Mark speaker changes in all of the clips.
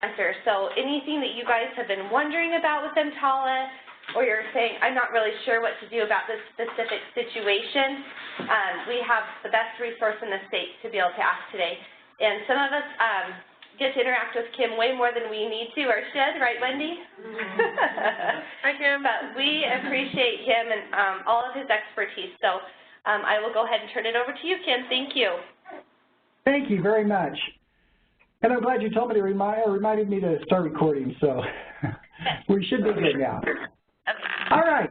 Speaker 1: answer. So anything that you guys have been wondering about with EMTALA, or you're saying, I'm not really sure what to do about this specific situation, we have the best resource in the state to be able to ask today. And some of us get to interact with Kim way more than we need to or should, right, Wendy?
Speaker 2: Hi, Kim.
Speaker 1: But we appreciate him and all of his expertise. So I will go ahead and turn it over to you, Kim. Thank you.
Speaker 3: Thank you very much. And I'm glad you told me to reminded me to start recording, so we should be good now.
Speaker 1: Okay.
Speaker 3: All right.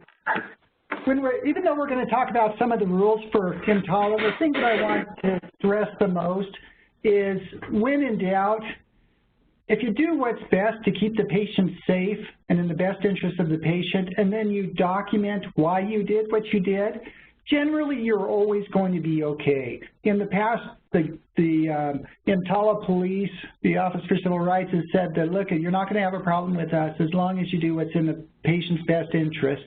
Speaker 3: Even though we're going to talk about some of the rules for EMTALA, the thing that I want to stress the most is when in doubt, if you do what's best to keep the patient safe and in the best interest of the patient, and then you document why you did what you did, generally you're always going to be okay. In the past, the EMTALA police, the Office for Civil Rights, has said that, look, you're not going to have a problem with us as long as you do what's in the patient's best interest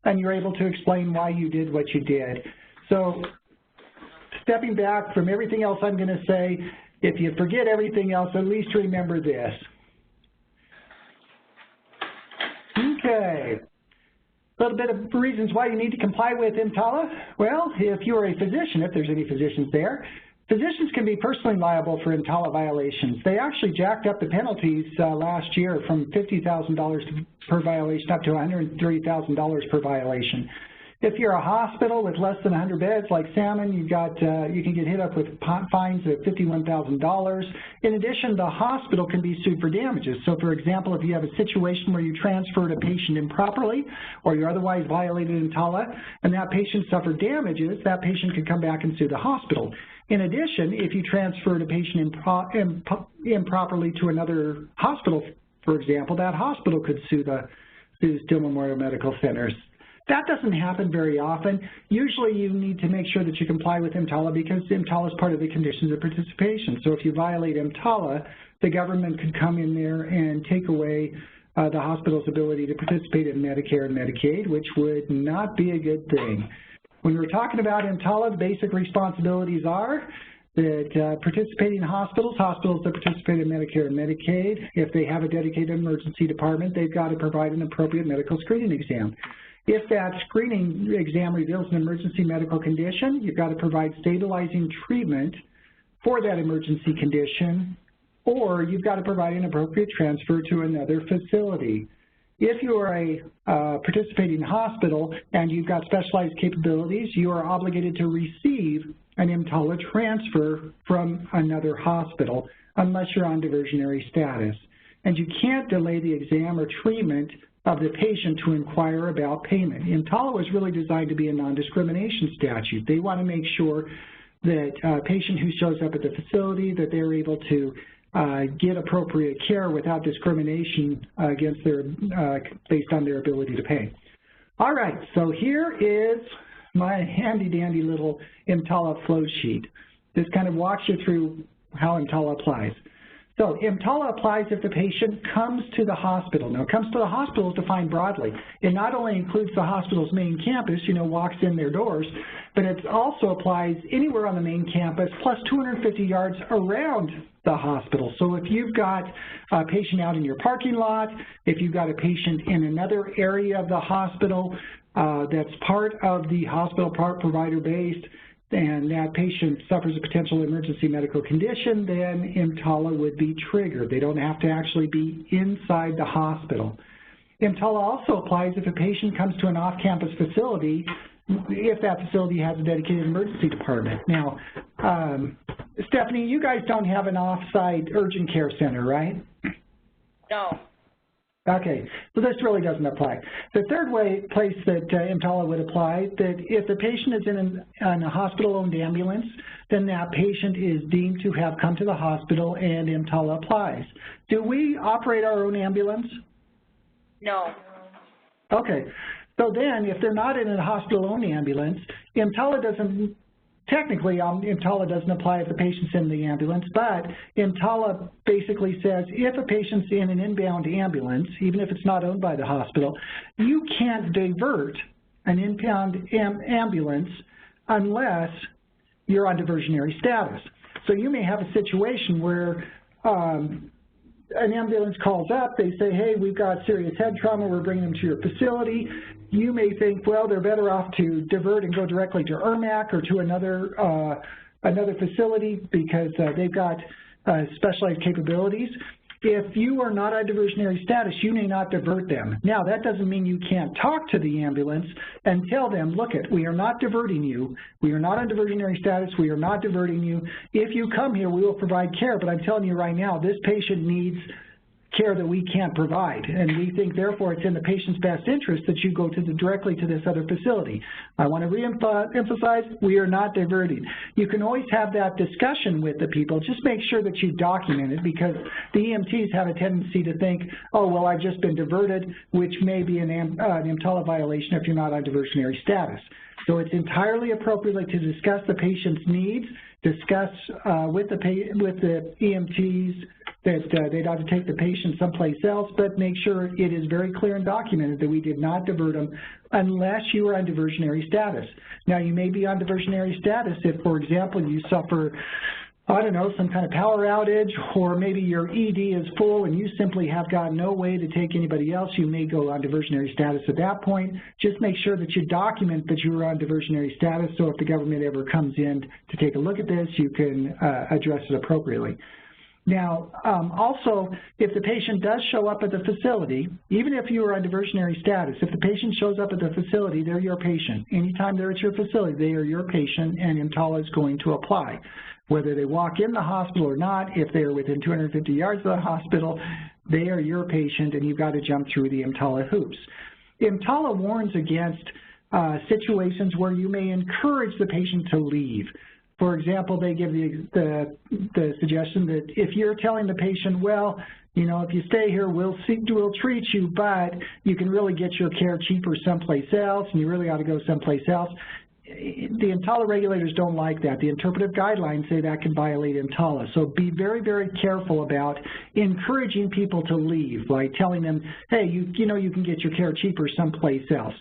Speaker 3: and you're able to explain why you did what you did. So stepping back from everything else I'm going to say, if you forget everything else, at least remember this. Okay. A little bit of reasons why you need to comply with EMTALA. Well, if you're a physician, if there's any physicians there, physicians can be personally liable for EMTALA violations. They actually jacked up the penalties last year from $50,000 per violation up to $130,000 per violation. If you're a hospital with less than 100 beds like Salmon, you can get hit up with fines of $51,000. In addition, the hospital can be sued for damages. So, for example, if you have a situation where you transferred a patient improperly or you otherwise violated EMTALA and that patient suffered damages, that patient could come back and sue the hospital. In addition, if you transferred a patient improperly to another hospital, for example, that hospital could sue the Steele Memorial Medical Centers. That doesn't happen very often. Usually you need to make sure that you comply with EMTALA because EMTALA is part of the conditions of participation. So if you violate EMTALA, the government could come in there and take away the hospital's ability to participate in Medicare and Medicaid, which would not be a good thing. When we're talking about EMTALA, the basic responsibilities are that participating hospitals that participate in Medicare and Medicaid, if they have a dedicated emergency department, they've got to provide an appropriate medical screening exam. If that screening exam reveals an emergency medical condition, you've got to provide stabilizing treatment for that emergency condition, or you've got to provide an appropriate transfer to another facility. If you are a participating hospital and you've got specialized capabilities, you are obligated to receive an EMTALA transfer from another hospital unless you're on diversionary status. And you can't delay the exam or treatment of the patient to inquire about payment. EMTALA was really designed to be a non-discrimination statute. They want to make sure that a patient who shows up at the facility, that they're able to get appropriate care without discrimination against their, based on their ability to pay. All right, so here is my handy-dandy little EMTALA flow sheet. This kind of walks you through how EMTALA applies. So EMTALA applies if the patient comes to the hospital. Now, comes to the hospital is defined broadly. It not only includes the hospital's main campus, walks in their doors, but it also applies anywhere on the main campus plus 250 yards around the hospital. So if you've got a patient out in your parking lot, if you've got a patient in another area of the hospital that's part of the hospital provider based, and that patient suffers a potential emergency medical condition, then EMTALA would be triggered. They don't have to actually be inside the hospital. EMTALA also applies if a patient comes to an off-campus facility, if that facility has a dedicated emergency department. Now, Stephanie, you guys don't have an off-site urgent care center, right?
Speaker 1: No.
Speaker 3: Okay, so this really doesn't apply. The third place that EMTALA would apply, that if the patient is in a hospital-owned ambulance, then that patient is deemed to have come to the hospital and EMTALA applies. Do we operate our own ambulance?
Speaker 1: No.
Speaker 3: Okay, so then if they're not in a hospital-owned ambulance, EMTALA doesn't, technically EMTALA doesn't apply if the patient's in the ambulance, but EMTALA basically says if a patient's in an inbound ambulance, even if it's not owned by the hospital, you can't divert an inbound ambulance unless you're on diversionary status. So you may have a situation where an ambulance calls up, they say, hey, we've got serious head trauma, we're bringing them to your facility. You may think, well, they're better off to divert and go directly to ERMAC or to another facility because they've got specialized capabilities. If you are not on diversionary status, you may not divert them. Now, that doesn't mean you can't talk to the ambulance and tell them, look, we are not diverting you. We are not on diversionary status. We are not diverting you. If you come here, we will provide care. But I'm telling you right now, this patient needs care that we can't provide, and we think therefore it's in the patient's best interest that you go directly to this other facility. I want to re-emphasize, we are not diverting. You can always have that discussion with the people. Just make sure that you document it, because the EMTs have a tendency to think, oh, well, I've just been diverted, which may be an EMTALA violation if you're not on diversionary status. So it's entirely appropriate to discuss the patient's needs, discuss with the EMTs that they'd ought to take the patient someplace else, but make sure it is very clear and documented that we did not divert them unless you are on diversionary status. Now, you may be on diversionary status if, for example, you suffer, I don't know, some kind of power outage, or maybe your ED is full and you simply have got no way to take anybody else. You may go on diversionary status at that point. Just make sure that you document that you are on diversionary status, so if the government ever comes in to take a look at this, you can address it appropriately. Now, also, if the patient does show up at the facility, even if you are on diversionary status, if the patient shows up at the facility, they're your patient. Anytime they're at your facility, they are your patient, and EMTALA is going to apply. Whether they walk in the hospital or not, if they are within 250 yards of the hospital, they are your patient, and you've got to jump through the EMTALA hoops. EMTALA warns against situations where you may encourage the patient to leave. For example, they give the suggestion that if you're telling the patient, well, you know, if you stay here, we'll treat you, but you can really get your care cheaper someplace else, and you really ought to go someplace else. The EMTALA regulators don't like that. The interpretive guidelines say that can violate EMTALA. So be very, very careful about encouraging people to leave, like telling them, hey, you know you can get your care cheaper someplace else.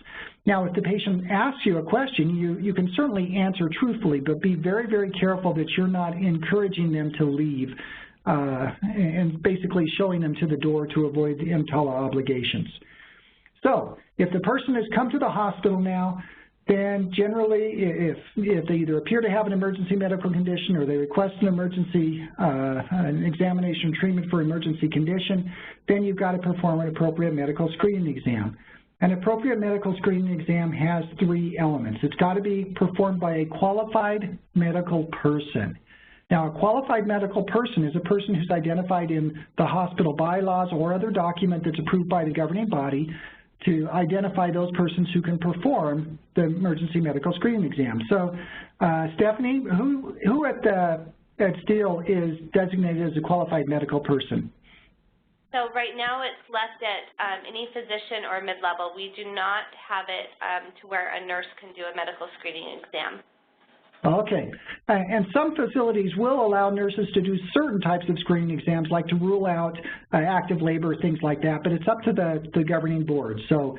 Speaker 3: Now, if the patient asks you a question, you can certainly answer truthfully, but be very, very careful that you're not encouraging them to leave and basically showing them to the door to avoid the EMTALA obligations. So if the person has come to the hospital now, then generally, if they either appear to have an emergency medical condition or they request an emergency, an examination treatment for emergency condition, then you've got to perform an appropriate medical screening exam. An appropriate medical screening exam has 3 elements. It's got to be performed by a qualified medical person. Now, a qualified medical person is a person who's identified in the hospital bylaws or other document that's approved by the governing body to identify those persons who can perform the emergency medical screening exam. So, Stephanie, who at Steele is designated as a qualified medical person?
Speaker 1: So right now it's left at any physician or mid-level. We do not have it to where a nurse can do a medical screening exam.
Speaker 3: Okay, and some facilities will allow nurses to do certain types of screening exams, like to rule out active labor, things like that, but it's up to the governing board. So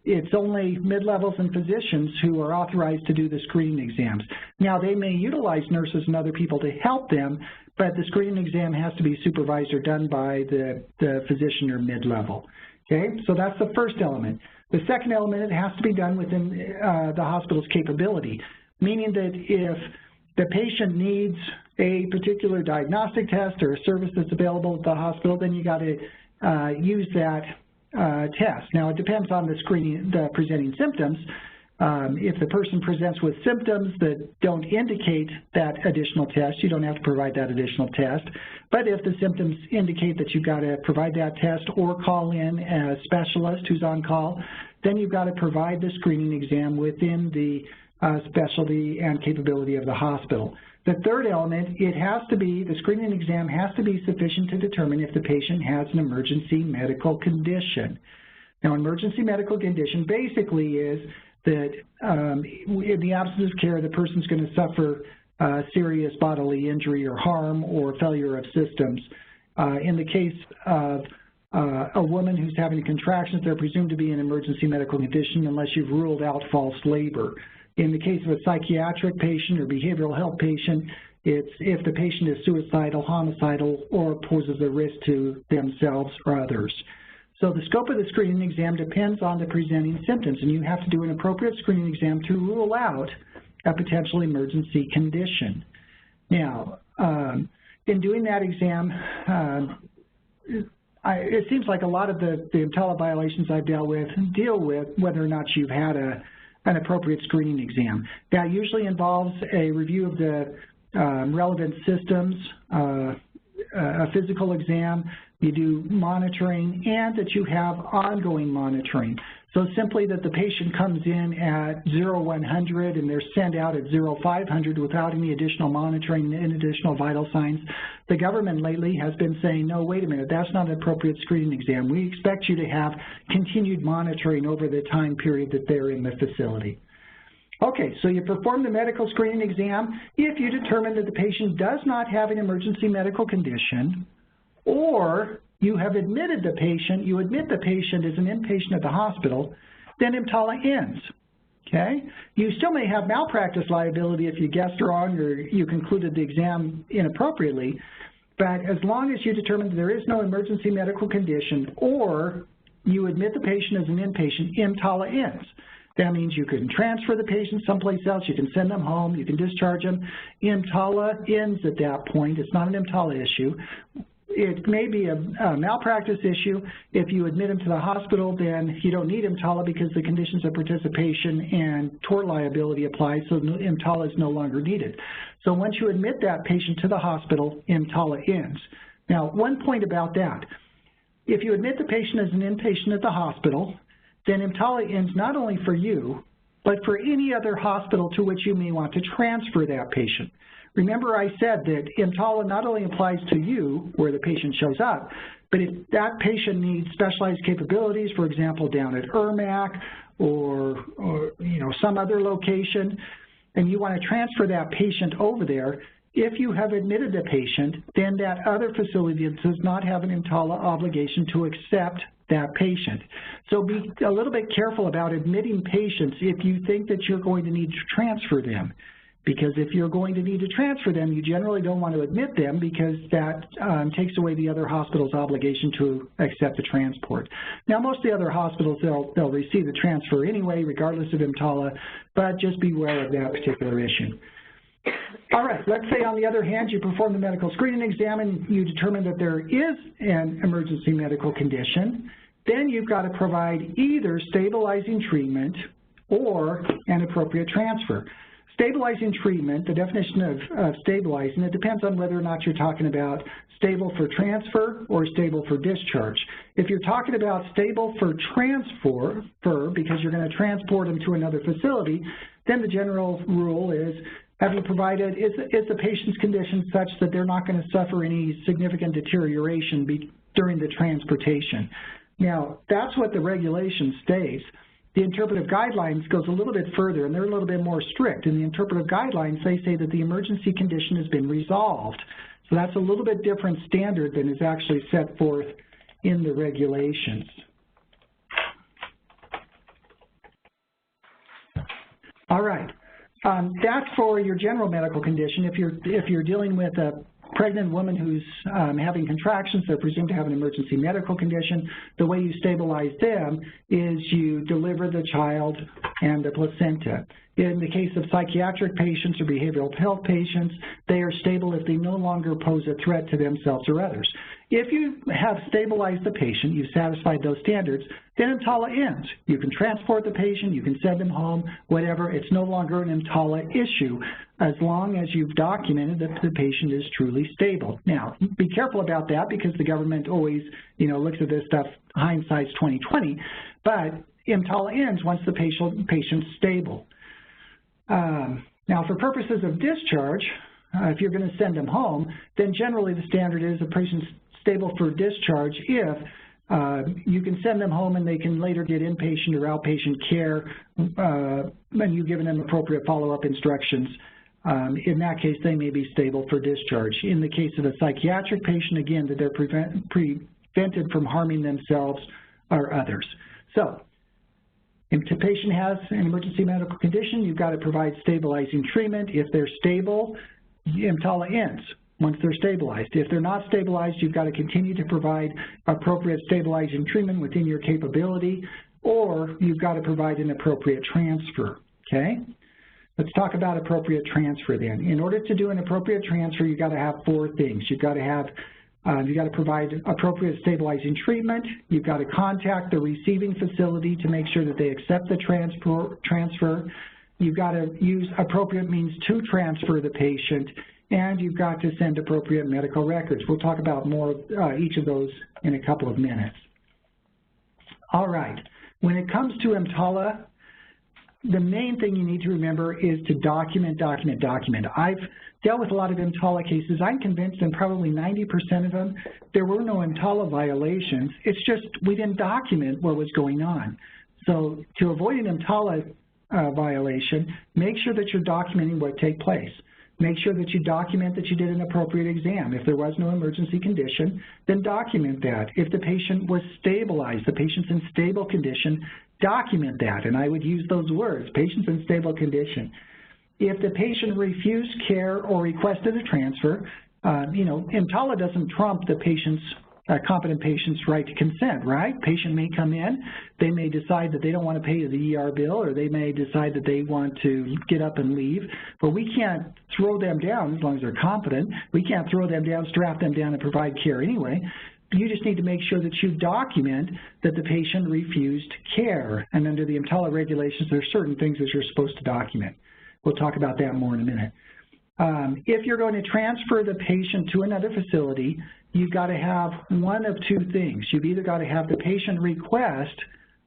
Speaker 3: it's only mid-levels and physicians who are authorized to do the screening exams. Now, they may utilize nurses and other people to help them, but the screening exam has to be supervised or done by the physician or mid-level. Okay, so that's the first element. The second element, it has to be done within the hospital's capability, meaning that if the patient needs a particular diagnostic test or a service that's available at the hospital, then you got to use that test. Now, it depends on the presenting symptoms. If the person presents with symptoms that don't indicate that additional test, you don't have to provide that additional test. But if the symptoms indicate that you've got to provide that test or call in a specialist who's on call, then you've got to provide the screening exam within the specialty and capability of the hospital. The third element, the screening exam has to be sufficient to determine if the patient has an emergency medical condition. Now, emergency medical condition basically is that in the absence of care, the person's going to suffer serious bodily injury or harm or failure of systems. In the case of a woman who's having contractions, they're presumed to be an emergency medical condition unless you've ruled out false labor. In the case of a psychiatric patient or behavioral health patient, It's if the patient is suicidal, homicidal, or poses a risk to themselves or others. So the scope of the screening exam depends on the presenting symptoms, and you have to do an appropriate screening exam to rule out a potential emergency condition. Now, in doing that exam, it seems like a lot of the EMTALA violations I've deal with whether or not you've had an appropriate screening exam. That usually involves a review of the relevant systems, a physical exam, you do monitoring, and that you have ongoing monitoring. So simply that the patient comes in at 0-100 and they're sent out at 0-500 without any additional monitoring and additional vital signs. The government lately has been saying, no, wait a minute, that's not an appropriate screening exam. We expect you to have continued monitoring over the time period that they're in the facility. Okay, so you perform the medical screening exam if you determine that the patient does not have an emergency medical condition, or you have admitted the patient, you admit the patient is an inpatient at the hospital, then EMTALA ends, okay? You still may have malpractice liability if you guessed wrong or you concluded the exam inappropriately, but as long as you determine that there is no emergency medical condition or you admit the patient as an inpatient, EMTALA ends. That means you can transfer the patient someplace else, you can send them home, you can discharge them. EMTALA ends at that point. It's not an EMTALA issue. It may be a malpractice issue. If you admit them to the hospital, then you don't need EMTALA because the conditions of participation and tort liability apply, so EMTALA is no longer needed. So once you admit that patient to the hospital, EMTALA ends. Now, one point about that. If you admit the patient as an inpatient at the hospital, then EMTALA ends not only for you, but for any other hospital to which you may want to transfer that patient. Remember I said that EMTALA not only applies to you, where the patient shows up, but if that patient needs specialized capabilities, for example, down at ERMAC or some other location, and you want to transfer that patient over there, if you have admitted the patient, then that other facility does not have an EMTALA obligation to accept that patient. So be a little bit careful about admitting patients if you think that you're going to need to transfer them. Because if you're going to need to transfer them, you generally don't want to admit them because that takes away the other hospital's obligation to accept the transport. Now, most of the other hospitals, they'll receive the transfer anyway, regardless of EMTALA, but just beware of that particular issue. All right, let's say on the other hand, you perform the medical screening exam and you determine that there is an emergency medical condition, then you've got to provide either stabilizing treatment or an appropriate transfer. Stabilizing treatment, the definition of stabilizing, it depends on whether or not you're talking about stable for transfer or stable for discharge. If you're talking about stable for transfer, because you're going to transport them to another facility, then the general rule is, have you provided, is the patient's condition such that they're not going to suffer any significant deterioration during the transportation? Now, that's what the regulation states. The interpretive guidelines goes a little bit further, and they're a little bit more strict. In the interpretive guidelines, they say that the emergency condition has been resolved. So that's a little bit different standard than is actually set forth in the regulations. All right. That's for your general medical condition. If you're dealing with a pregnant woman who's having contractions, they're presumed to have an emergency medical condition. The way you stabilize them is you deliver the child and the placenta. In the case of psychiatric patients or behavioral health patients, they are stable if they no longer pose a threat to themselves or others. If you have stabilized the patient, you've satisfied those standards, then EMTALA ends. You can transport the patient, you can send them home, whatever. It's no longer an EMTALA issue as long as you've documented that the patient is truly stable. Now, be careful about that because the government always, looks at this stuff, hindsight's 20/20, but EMTALA ends once the patient's stable. Now, for purposes of discharge, if you're going to send them home, then generally the standard is the patient's stable for discharge if you can send them home and they can later get inpatient or outpatient care and you've given them appropriate follow-up instructions. In that case, they may be stable for discharge. In the case of a psychiatric patient, again, that they're prevented from harming themselves or others. So, if the patient has an emergency medical condition, you've got to provide stabilizing treatment. If they're stable, EMTALA ends once they're stabilized. If they're not stabilized, you've got to continue to provide appropriate stabilizing treatment within your capability, or you've got to provide an appropriate transfer, okay? Let's talk about appropriate transfer then. In order to do an appropriate transfer, you've got to have 4 things. You've got to provide appropriate stabilizing treatment. You've got to contact the receiving facility to make sure that they accept the transfer. You've got to use appropriate means to transfer the patient, and you've got to send appropriate medical records. We'll talk about more each of those in a couple of minutes. All right. When it comes to EMTALA, the main thing you need to remember is to document, document, document. I've dealt with a lot of EMTALA cases. I'm convinced in probably 90% of them, there were no EMTALA violations. It's just we didn't document what was going on. So to avoid an EMTALA violation, make sure that you're documenting what took place. Make sure that you document that you did an appropriate exam. If there was no emergency condition, then document that. If the patient was stabilized, the patient's in stable condition, document that. And I would use those words, patient's in stable condition. If the patient refused care or requested a transfer, EMTALA doesn't trump the patient's, competent patient's right to consent, right? Patient may come in, they may decide that they don't want to pay the ER bill, or they may decide that they want to get up and leave, but we can't throw them down as long as they're competent. We can't throw them down, strap them down, and provide care anyway. You just need to make sure that you document that the patient refused care. And under the EMTALA regulations, there are certain things that you're supposed to document. We'll talk about that more in a minute. If you're going to transfer the patient to another facility, you've got to have one of 2 things. You've either got to have the patient request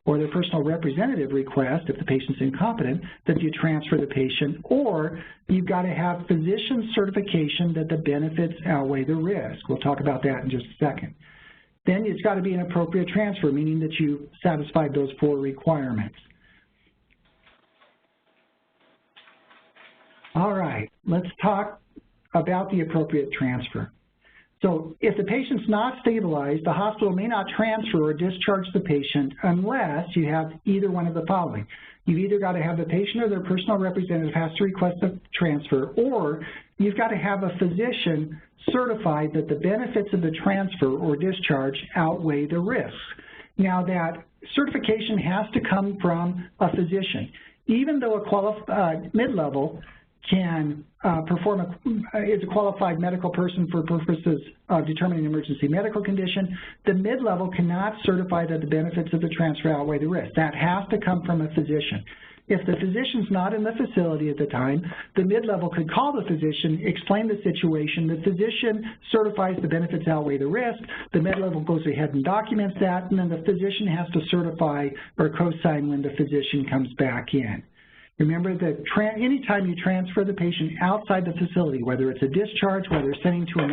Speaker 3: or their personal representative request, if the patient's incompetent, that you transfer the patient, or you've got to have physician certification that the benefits outweigh the risk. We'll talk about that in just a second. Then it's got to be an appropriate transfer, meaning that you satisfied those 4 requirements. All right, let's talk about the appropriate transfer. So if the patient's not stabilized, the hospital may not transfer or discharge the patient unless you have either one of the following. You've either got to have the patient or their personal representative has to request a transfer, or you've got to have a physician certified that the benefits of the transfer or discharge outweigh the risks. Now that certification has to come from a physician. Even though a mid-level can is a qualified medical person for purposes of determining an emergency medical condition, the mid-level cannot certify that the benefits of the transfer outweigh the risk. That has to come from a physician. If the physician's not in the facility at the time, the mid-level could call the physician, explain the situation, the physician certifies the benefits outweigh the risk, the mid-level goes ahead and documents that, and then the physician has to certify or co-sign when the physician comes back in. Remember that anytime you transfer the patient outside the facility, whether it's a discharge, whether it's sending to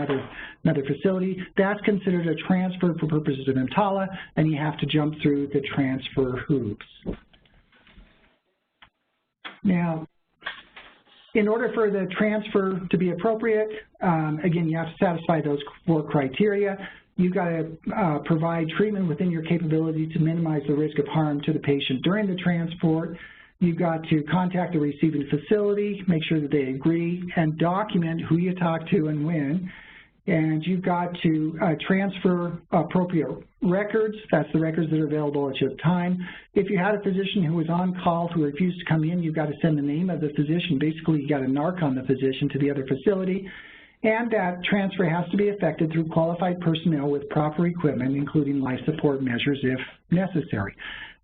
Speaker 3: another facility, that's considered a transfer for purposes of EMTALA, and you have to jump through the transfer hoops. Now, in order for the transfer to be appropriate, again, you have to satisfy those 4 criteria. You've got to provide treatment within your capability to minimize the risk of harm to the patient during the transport. You've got to contact the receiving facility, make sure that they agree, and document who you talk to and when. And you've got to transfer appropriate records. That's the records that are available at your time. If you had a physician who was on call who refused to come in, you've got to send the name of the physician. Basically, you've got to narc on the physician to the other facility. And that transfer has to be effected through qualified personnel with proper equipment, including life support measures if necessary.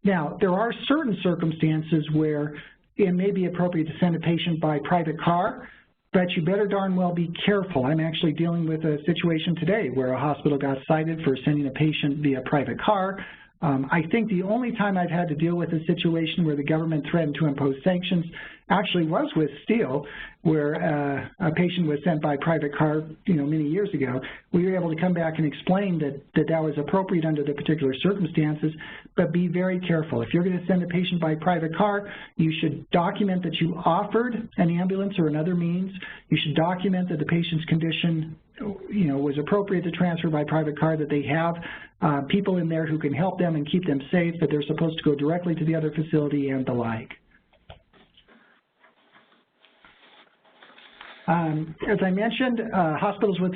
Speaker 3: Now, there are certain circumstances where it may be appropriate to send a patient by private car, but you better darn well be careful. I'm actually dealing with a situation today where a hospital got cited for sending a patient via private car. I think the only time I've had to deal with a situation where the government threatened to impose sanctions actually was with Steele, where a patient was sent by private car, many years ago. We were able to come back and explain that was appropriate under the particular circumstances, but be very careful. If you're going to send a patient by private car, you should document that you offered an ambulance or another means. You should document that the patient's condition was appropriate to transfer by private car, that they have people in there who can help them and keep them safe, that they're supposed to go directly to the other facility and the like. As I mentioned, hospitals with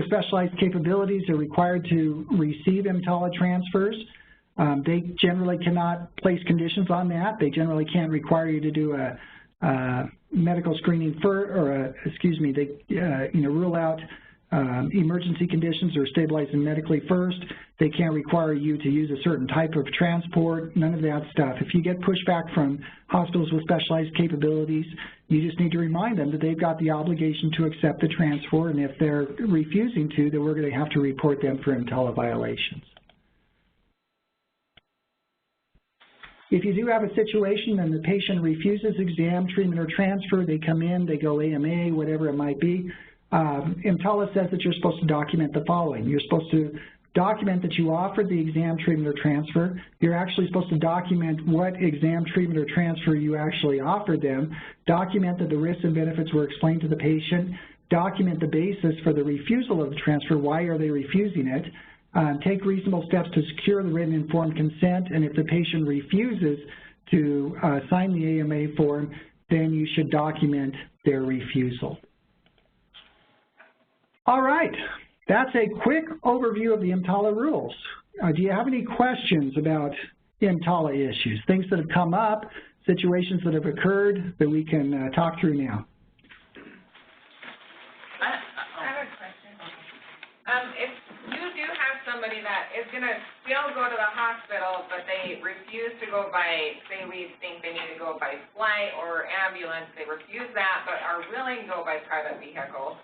Speaker 3: specialized capabilities are required to receive EMTALA transfers. They generally cannot place conditions on that. They generally can't require you to do a medical screening rule out emergency conditions or stabilize them medically first. They can't require you to use a certain type of transport, none of that stuff. If you get pushback from hospitals with specialized capabilities, you just need to remind them that they've got the obligation to accept the transfer, and if they're refusing to, then we're going to have to report them for EMTALA violations. If you do have a situation and the patient refuses exam, treatment, or transfer, they come in, they go AMA, whatever it might be, EMTALA says that you're supposed to document the following. You're supposed to document that you offered the exam, treatment, or transfer. You're actually supposed to document what exam, treatment, or transfer you actually offered them. Document that the risks and benefits were explained to the patient. Document the basis for the refusal of the transfer. Why are they refusing it? Take reasonable steps to secure the written informed consent, and if the patient refuses to sign the AMA form, then you should document their refusal. All right, that's a quick overview of the EMTALA rules. Do you have any questions about EMTALA issues, things that have come up, situations that have occurred that we can talk through now?
Speaker 2: I have a question. If you do have somebody that is going to still go to the hospital, but they refuse to go by, say we think they need to go by flight or ambulance, they refuse that, but are willing to go by private vehicle,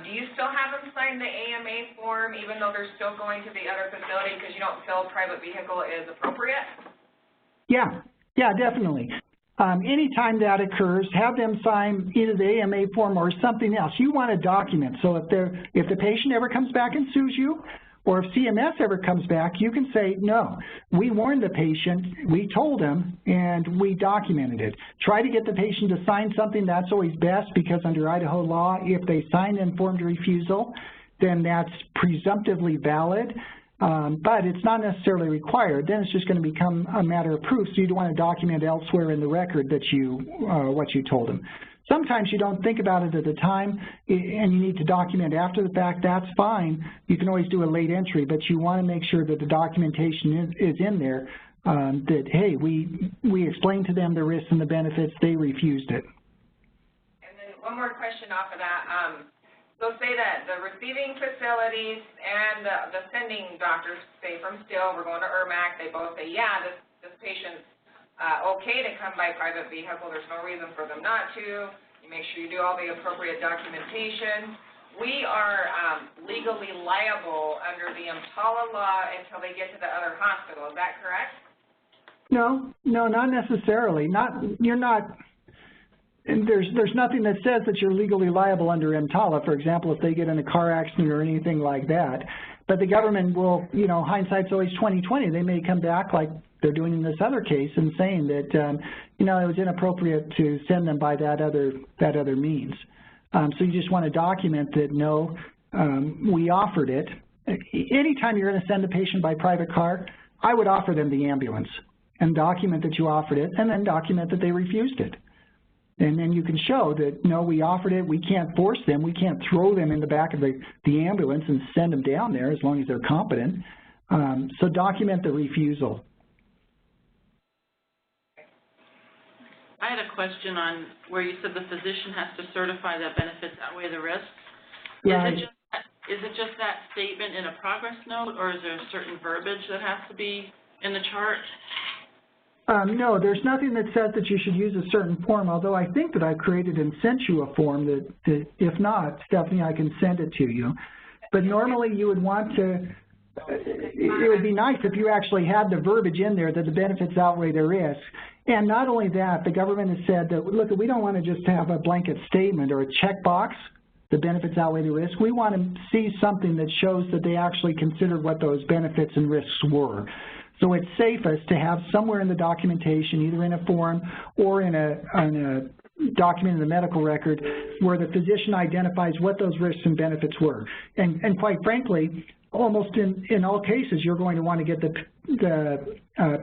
Speaker 2: do you still have them sign the AMA form even though they're still going to the other facility because you don't feel private vehicle is appropriate? Yeah, definitely. Anytime that occurs, have them sign either the AMA form or something else. You want to document. So if the patient ever comes back and sues you, or if CMS ever comes back, you can say, no, we warned the patient, we told him, and we documented it. Try to get the patient to sign something. That's always best because under Idaho law, if they sign informed refusal, then that's presumptively valid. But it's not necessarily required. Then it's just going to become a matter of proof, so you'd want to document elsewhere in the record that what you told them. Sometimes you don't think about it at the time and you need to document after the fact. That's fine. You can always do a late entry, but you want to make sure that the documentation is in there that, hey, we explained to them the risks and the benefits. They refused it.
Speaker 4: And then one more question off of that. So say that the receiving facilities and the sending doctors, say from Steele, we're going to ERMAC, they both say, yeah, this patient's okay to come by private vehicle, there's no reason for them not to. You make sure you do all the appropriate documentation. We are legally liable under the EMTALA law until they get to the other hospital. Is that correct?
Speaker 3: No, not necessarily. There's nothing that says that you're legally liable under EMTALA, for example, if they get in a car accident or anything like that. But the government will, hindsight's always 20/20. They may come back like they're doing in this other case and saying that, it was inappropriate to send them by that other means. So you just want to document that, no, we offered it. Anytime you're going to send a patient by private car, I would offer them the ambulance and document that you offered it and then document that they refused it. And then you can show that, no, we offered it, we can't force them, we can't throw them in the back of the ambulance and send them down there as long as they're competent. So document the refusal.
Speaker 5: I had a question on where you said the physician has to certify that benefits outweigh the risks.
Speaker 3: Right.
Speaker 5: Is it just that statement in a progress note, or is there a certain verbiage that has to be in the chart?
Speaker 3: No, there's nothing that says that you should use a certain form, although I think that I've created and sent you a form that if not, Stephanie, I can send it to you. But normally you would want to, it would be nice if you actually had the verbiage in there that the benefits outweigh the risks. And not only that, the government has said that, look, we don't want to just have a blanket statement or a checkbox, the benefits outweigh the risk. We want to see something that shows that they actually considered what those benefits and risks were. So it's safest to have somewhere in the documentation, either in a form or in a document in the medical record, where the physician identifies what those risks and benefits were. And quite frankly, almost in all cases, you're going to want to get the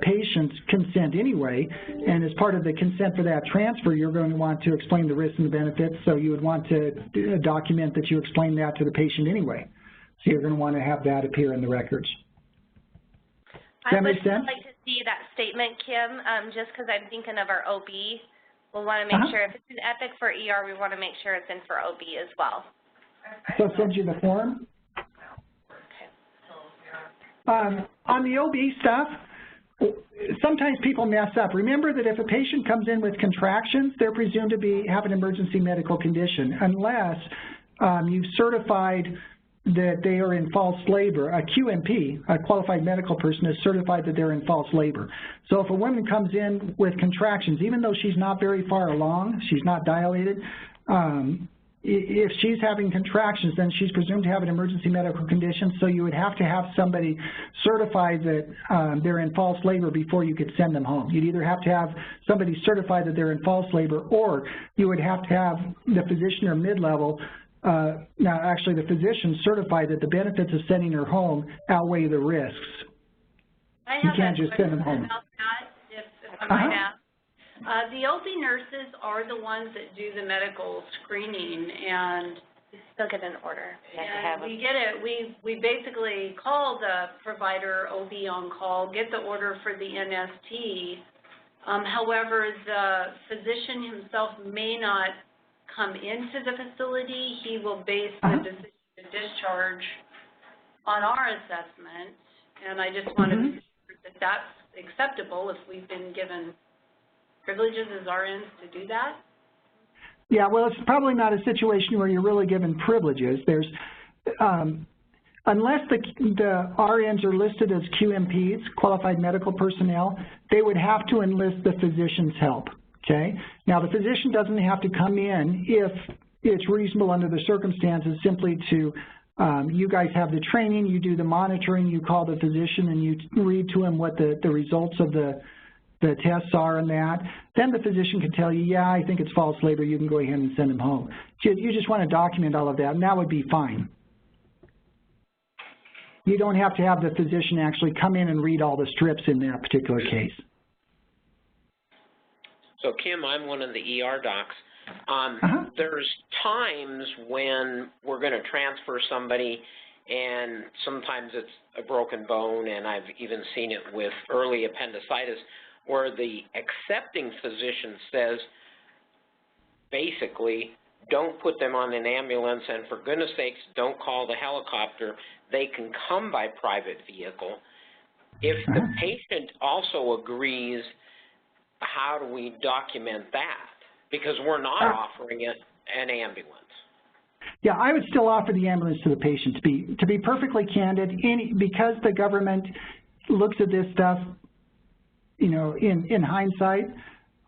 Speaker 3: patient's consent anyway, and as part of the consent for that transfer, you're going to want to explain the risks and the benefits, so you would want to document that you explain that to the patient anyway. So you're going to want to have that appear in the records. Does that make sense?
Speaker 1: I would like to see that statement, Kim, just because I'm thinking of our OB. We'll want to make sure if it's an EPIC for ER, we want to make sure it's in for OB as well.
Speaker 3: So send you the form? On the OB stuff, sometimes people mess up. Remember that if a patient comes in with contractions, they're presumed to have an emergency medical condition unless you've certified that they are in false labor. A QMP, a qualified medical person, is certified that they're in false labor. So if a woman comes in with contractions, even though she's not very far along, she's not dilated, if she's having contractions, then she's presumed to have an emergency medical condition, so you would have to have somebody certify that they're in false labor before you could send them home. You'd either have to have somebody certify that they're in false labor, or you would have to have the physician or mid-level, now actually the physician certify that the benefits of sending her home outweigh the risks. You can't just send them home.
Speaker 6: About that, if I might ask. The OB nurses are the ones that do the medical screening, and
Speaker 1: Still get an order.
Speaker 6: we get it. We basically call the provider OB on call, get the order for the NST. However, the physician himself may not come into the facility. He will base the decision to discharge on our assessment, and I just want to be sure that that's acceptable if we've been given privileges as RNs to do that.
Speaker 3: Yeah, well, it's probably not a situation where you're really given privileges. There's, unless the RNs are listed as QMPs, qualified medical personnel, they would have to enlist the physician's help. Okay. Now, the physician doesn't have to come in if it's reasonable under the circumstances simply to, you guys have the training, you do the monitoring, you call the physician and you read to him what the results of the tests are and that. Then the physician can tell you, yeah, I think it's false labor, you can go ahead and send him home. You just want to document all of that, and that would be fine. You don't have to have the physician actually come in and read all the strips in that particular case.
Speaker 7: So, Kim, I'm one of the ER docs. There's times when we're going to transfer somebody, and sometimes it's a broken bone, and I've even seen it with early appendicitis, where the accepting physician says, basically, don't put them on an ambulance, and for goodness sakes, don't call the helicopter. They can come by private vehicle. If the patient also agrees, how do we document that? Because we're not offering it an ambulance.
Speaker 3: Yeah, I would still offer the ambulance to the patient. To be perfectly candid, because the government looks at this stuff, you know, in hindsight,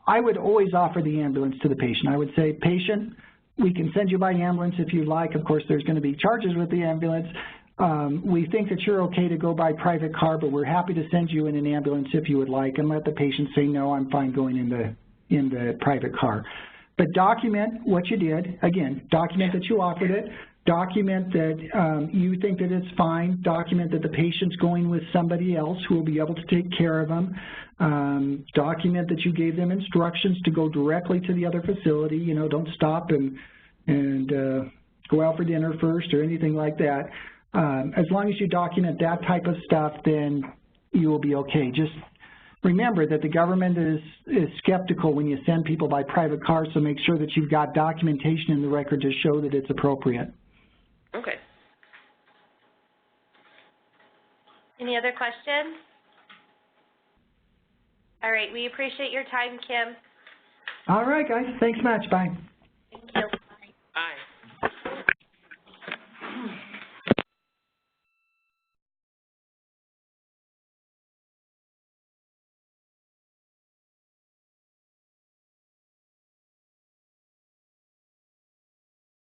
Speaker 3: I would always offer the ambulance to the patient. I would say, patient, we can send you by ambulance if you like. Of course, there's going to be charges with the ambulance. We think that you're okay to go by private car, but we're happy to send you in an ambulance if you would like, and let the patient say, no, I'm fine going in the private car. But document what you did. Again, document that you offered it. Document that you think that it's fine. Document that the patient's going with somebody else who will be able to take care of them. Document that you gave them instructions to go directly to the other facility. You know, don't stop and go out for dinner first or anything like that. As long as you document that type of stuff, then you will be okay. Just remember that the government is skeptical when you send people by private car, so make sure that you've got documentation in the record to show that it's appropriate.
Speaker 7: Okay.
Speaker 1: Any other questions? All right, we appreciate your time, Kim.
Speaker 3: All right, guys. Thanks much. Bye.
Speaker 1: Thank you.
Speaker 7: Bye.